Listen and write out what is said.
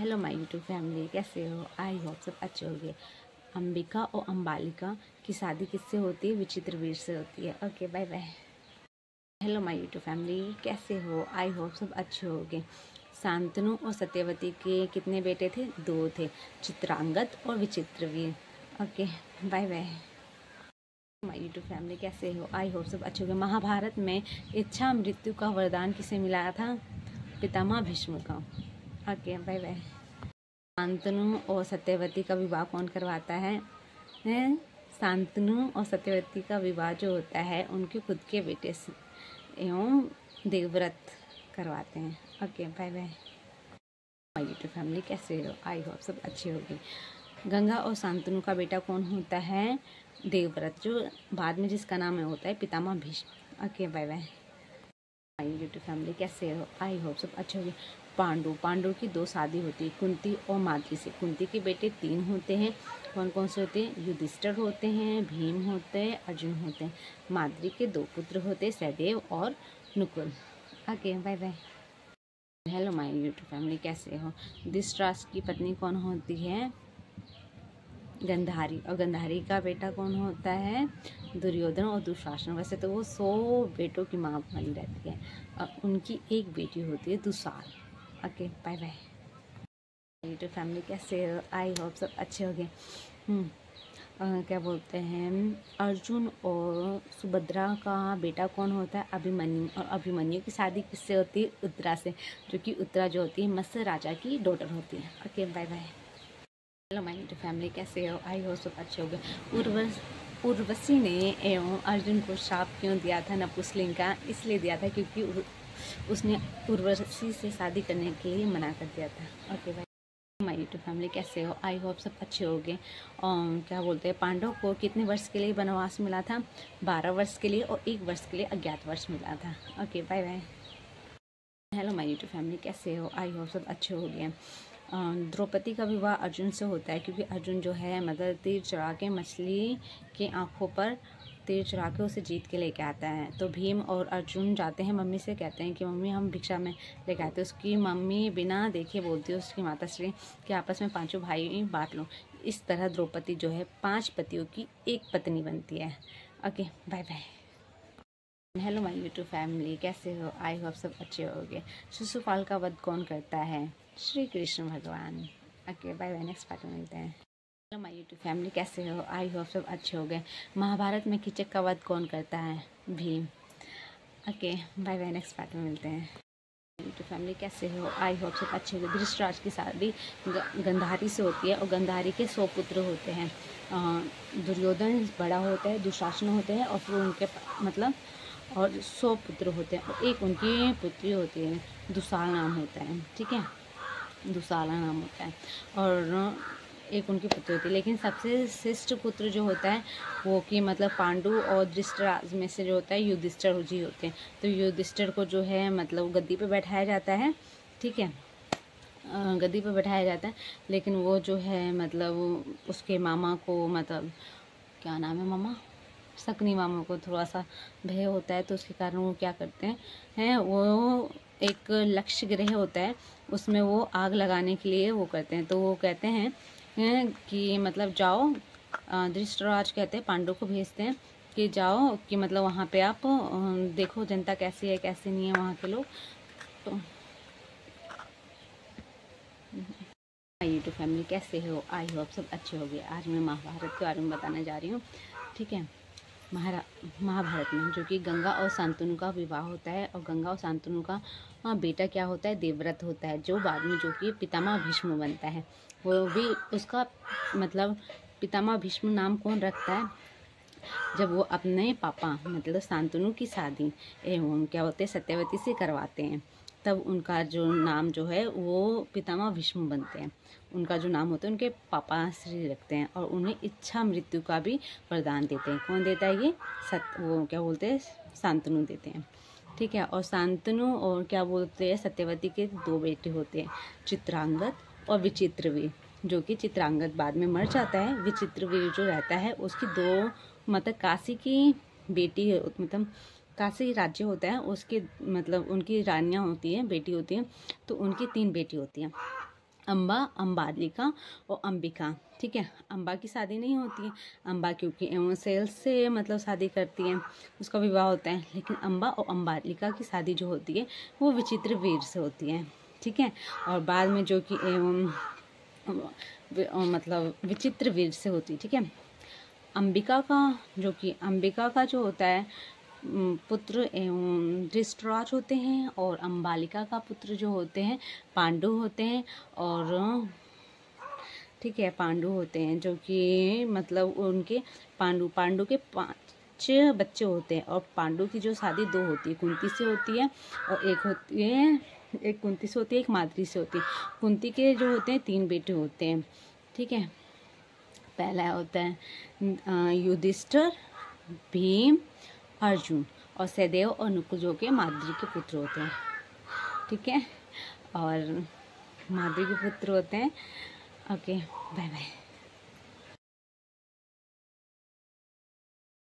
Hello my YouTube family, कैसे हो? I hope सब अच्छे होंगे। अंबिका और अंबालिका की शादी किससे होती है? विचित्रवीर से होती है। Okay, bye bye. Hello my YouTube family, कैसे हो? आई होप सब अच्छे होंगे। शांतनु और सत्यवती के कितने बेटे थे? 2 थे, चित्रांगद और Vichitravir. Okay, bye bye. My YouTube family, कैसे हो? आई होप सब अच्छे होंगे। महाभारत में इच्छा मृत्यु का वरदान किसे मिला था? पितामह भीष्म का। Okay, bye bye. शांतनु और सत्यवती का विवाह कौन करवाता है? शांतनु और सत्यवती का विवाह जो होता है उनके खुद के बेटे से एवं देवव्रत करवाते हैं। Okay, bye bye. My YouTube family, कैसे हो? आई होप सब अच्छे होंगे। गंगा और शांतनु का बेटा कौन होता है? देवव्रत, जो बाद में जिसका नाम होता है Pitamah Bhishma. Okay, bye bye. My YouTube family, कैसे हो? आई होप सब अच्छे होंगे। पांडु की 2 शादी होती है, कुंती और माद्री से। कुंती के बेटे 3 होते हैं। कौन कौन से होते हैं? युधिष्ठिर होते हैं, भीम होते हैं, अर्जुन होते हैं। माद्री के 2 पुत्र होते हैं, सहदेव और Nakul. Okay, bye bye. Hello my YouTube family, कैसे हो? धृतराष्ट्र की पत्नी कौन होती है? गंधारी। और गंधारी का बेटा कौन होता है? दुर्योधन और दुशासन। वैसे तो वो 100 बेटों की माँ बनी रहती है और उनकी एक बेटी होती है Dushala. Okay, bye bye. YouTube family, कैसे हो? आई होप सब अच्छे हो गए। क्या बोलते हैं, अर्जुन और सुभद्रा का बेटा कौन होता है? अभिमन्यु। और अभिमन्यु की शादी किससे होती है? उत्तरा से, जो कि उत्तरा जो होती है मत्स्य राजा की डॉटर होती है। Okay, bye bye. Hello my YouTube family, कैसे हो? आई हो सब अच्छे हो गए। उर्वशी ने एवं अर्जुन को श्राप क्यों दिया था नपुंसकलिंग का? इसलिए दिया था क्योंकि उसने उर्वशी से शादी करने के लिए मना कर दिया था। Okay bye. My YouTube family, कैसे हो? आई होप सब अच्छे हो गए। क्या बोलते हैं, पांडव को कितने वर्ष के लिए वनवास मिला था? 12 वर्ष के लिए और 1 वर्ष के लिए अज्ञातवास मिला था। Okay, bye bye. Hello my YouTube family, कैसे हो? आई होप सब अच्छे हो गए। द्रौपदी का विवाह अर्जुन से होता है क्योंकि अर्जुन जो है मतलब तीर चढ़ा के मछली की आंखों पर तीर चढ़ा के उसे जीत के लेके आता है। तो भीम और अर्जुन जाते हैं, मम्मी से कहते हैं कि मम्मी हम भिक्षा में लेके आते हैं। उसकी मम्मी बिना देखे बोलती है उसकी माता श्री कि आपस में 5 भाई बांट लो। इस तरह द्रौपदी जो है 5 पतियों की एक पत्नी बनती है। Okay, bye bye. Hello my YouTube family, कैसे हो? आई होप सब अच्छे होंगे। शिशुपाल का वध कौन करता है? श्री कृष्ण भगवान। Okay, bye bye. Next part में मिलते हैं। हेलो माय यूट्यूब फैमिली, कैसे हो? आई होप सब अच्छे हो गए। महाभारत में कीचक का वध कौन करता है? Bhim. Okay, bye bye. Next part में मिलते हैं। यूट्यूब फैमिली, कैसे हो? आई होप सब अच्छे हो गए। धृतराष्ट्र की शादी गंधारी से होती है और गंधारी के 100 पुत्र होते हैं। दुर्योधन बड़ा होता है, दुशासन होते हैं और फिर उनके मतलब और 100 पुत्र होते हैं और एक उनकी पुत्री होती है, दुशाल नाम होता है। ठीक है, दुशाला नाम होता है और एक उनकी पुत्री होती है। लेकिन सबसे श्रेष्ठ पुत्र जो होता है वो कि मतलब पांडु और धृतराष्ट्र में से जो होता है युधिष्ठिर जी होते हैं। तो युधिष्ठिर को जो है मतलब गद्दी पे बैठाया जाता है। ठीक है, गद्दी पे बैठाया जाता है, लेकिन वो जो है मतलब उसके मामा को मतलब क्या नाम है मामा, शकुनी मामा को थोड़ा सा भय होता है। तो उसके कारण वो क्या करते हैं वो एक लक्ष्य ग्रह होता है उसमें वो आग लगाने के लिए वो करते हैं। तो वो कहते हैं कि मतलब जाओ, धृतराष्ट्र कहते हैं पांडव को भेजते हैं कि जाओ कि मतलब वहाँ पे आप देखो जनता कैसी है कैसी नहीं है वहाँ के लोग। तो यूट्यूब फैमिली, कैसे हो? आई हो आप सब अच्छे हो गए। आज मैं महाभारत के बारे में बताने जा रही हूँ। ठीक है, महाभारत में जो कि गंगा और शांतनु का विवाह होता है और गंगा और शांतनु का बेटा क्या होता है? देवव्रत होता है, जो बाद में जो कि पितामह भीष्म बनता है। वो भी उसका मतलब पितामह भीष्म नाम कौन रखता है? जब वो अपने पापा मतलब शांतनु की शादी एवं क्या होते हैं सत्यवती से करवाते हैं, तब उनका जो नाम जो है वो पितामह भीष्म बनते हैं। उनका जो नाम होता है उनके पापा श्री रखते हैं और उन्हें इच्छा मृत्यु का भी वरदान देते हैं। कौन देता है ये? वो क्या बोलते हैं शांतनु देते हैं। ठीक है, और शांतनु और क्या बोलते हैं सत्यवती के 2 बेटे होते हैं, चित्रांगद और विचित्रवीर। जो कि चित्रांगद बाद में मर जाता है, विचित्रवीर जो रहता है उसकी 2 मतलब काशी की बेटी मतलब काशी राज्य होता है उसके मतलब उनकी रानियाँ होती हैं, बेटी होती हैं, तो उनकी 3 बेटी होती हैं। अम्बा, अम्बालिका और अंबिका। ठीक है, अम्बा की शादी नहीं होती है, अम्बा क्योंकि एवोसेल से मतलब शादी करती है, उसका विवाह होता है। लेकिन अम्बा और अम्बालिका की शादी जो होती है वो विचित्र वीर से होती है। ठीक है, और बाद में जो कि मतलब विचित्र वीर से होती है। ठीक है, अंबिका का जो होता है पुत्र एवं धृतराष्ट्र होते हैं, और अम्बालिका का पुत्र जो होते हैं पांडु होते हैं। और ठीक है, पांडु होते हैं जो कि मतलब उनके पांडु के 5 बच्चे होते हैं। और पांडु की जो शादी 2 होती है, कुंती से होती है और एक कुंती से होती है, एक माद्री से होती है। कुंती के जो होते हैं 3 बेटे होते हैं। ठीक है, पहला होता है युधिष्ठिर, भीम, अर्जुन, और सहदेव और नकुल जो के माद्री के पुत्र होते हैं। ठीक है, और माद्री के पुत्र होते हैं। Okay, bye bye.